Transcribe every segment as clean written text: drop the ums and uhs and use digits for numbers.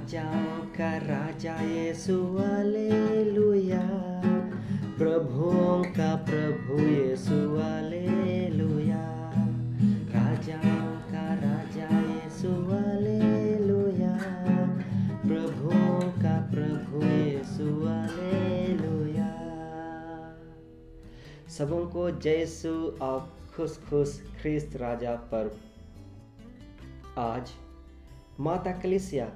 राजाओं का राजा यीशु हालेलुया, प्रभुओं का प्रभु यीशु हालेलुया, राजाओं का राजा यीशु हालेलुया, प्रभुओं का प्रभु यीशु हालेलुया। सबों को जय यीशु और खुश खुश ख्रिस्त राजा पर्व। आज माता कलीसिया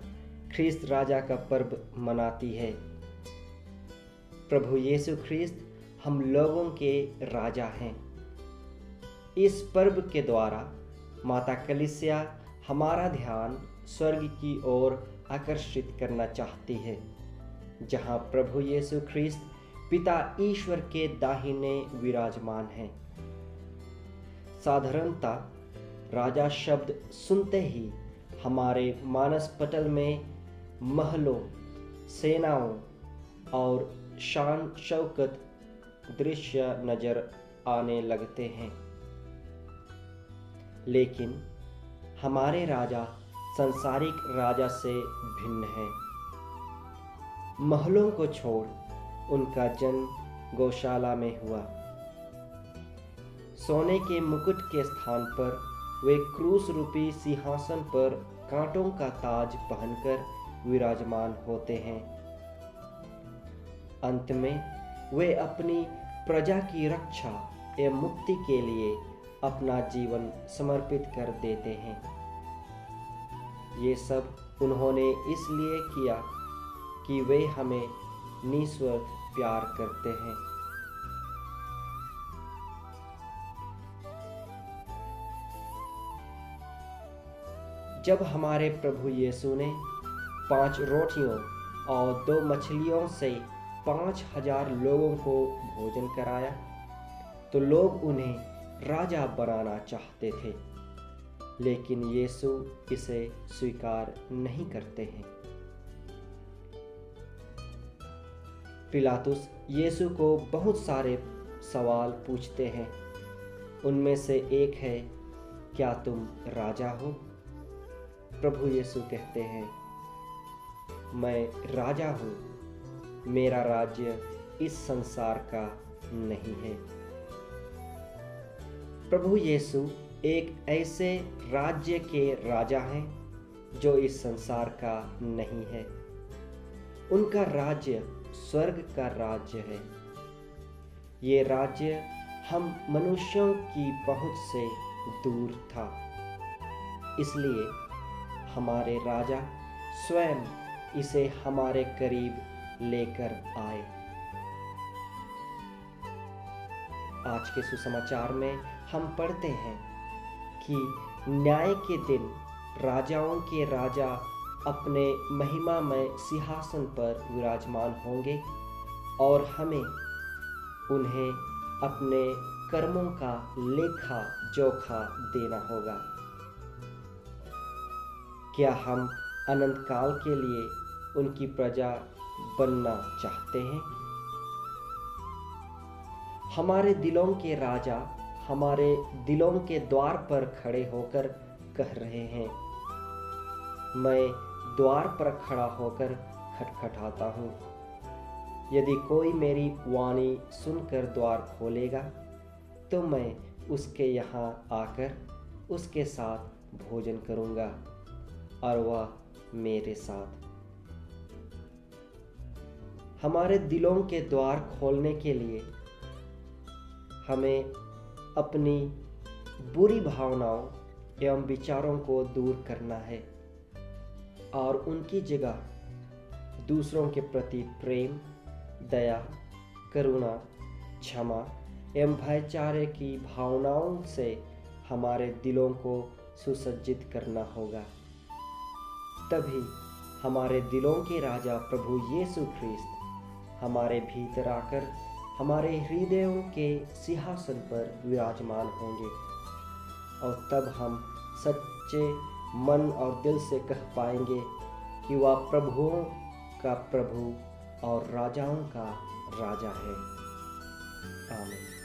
ख्रिस्त राजा का पर्व मनाती है। प्रभु यीशु ख्रिस्त हम लोगों के राजा हैं। इस पर्व के द्वारा माता कलीसिया हमारा ध्यान स्वर्ग की ओर आकर्षित करना चाहती है, जहां प्रभु यीशु ख्रिस्त पिता ईश्वर के दाहिने विराजमान हैं। साधारणतः राजा शब्द सुनते ही हमारे मानस पटल में महलों, सेनाओं और शान शौकत दृश्य नजर आने लगते हैं, लेकिन हमारे राजा सांसारिक राजा से भिन्न हैं। महलों को छोड़ उनका जन्म गौशाला में हुआ। सोने के मुकुट के स्थान पर वे क्रूस रूपी सिंहासन पर कांटों का ताज पहनकर विराजमान होते हैं। अंत में वे अपनी प्रजा की रक्षा एवं मुक्ति के लिए अपना जीवन समर्पित कर देते हैं। ये सब उन्होंने इसलिए किया कि वे हमें निस्वार्थ प्यार करते हैं। जब हमारे प्रभु यीशु ने 5 रोटियों और 2 मछलियों से 5000 लोगों को भोजन कराया, तो लोग उन्हें राजा बनाना चाहते थे, लेकिन यीशु इसे स्वीकार नहीं करते हैं। पिलातुस यीशु को बहुत सारे सवाल पूछते हैं। उनमें से एक है, क्या तुम राजा हो? प्रभु यीशु कहते हैं, मैं राजा हूं, मेरा राज्य इस संसार का नहीं है। प्रभु यीशु एक ऐसे राज्य के राजा हैं जो इस संसार का नहीं है। उनका राज्य स्वर्ग का राज्य है। ये राज्य हम मनुष्यों की पहुंच से दूर था, इसलिए हमारे राजा स्वयं इसे हमारे करीब लेकर आए। आज के सुसमाचार में हम पढ़ते हैं कि न्याय के दिन राजाओं के राजा अपने महिमामय सिंहासन पर विराजमान होंगे और हमें उन्हें अपने कर्मों का लेखा जोखा देना होगा। क्या हम अनंत काल के लिए उनकी प्रजा बनना चाहते हैं? हमारे दिलों के राजा हमारे दिलों के द्वार पर खड़े होकर कह रहे हैं, मैं द्वार पर खड़ा होकर खटखटाता हूँ। यदि कोई मेरी वाणी सुनकर द्वार खोलेगा, तो मैं उसके यहाँ आकर उसके साथ भोजन करूँगा और वह मेरे साथ। हमारे दिलों के द्वार खोलने के लिए हमें अपनी बुरी भावनाओं एवं विचारों को दूर करना है और उनकी जगह दूसरों के प्रति प्रेम, दया, करुणा, क्षमा एवं भाईचारे की भावनाओं से हमारे दिलों को सुसज्जित करना होगा। तभी हमारे दिलों के राजा प्रभु यीशु ख्रिस्त हमारे भीतर आकर हमारे हृदयों के सिंहासन पर विराजमान होंगे, और तब हम सच्चे मन और दिल से कह पाएंगे कि वह प्रभुओं का प्रभु और राजाओं का राजा है। आमीन।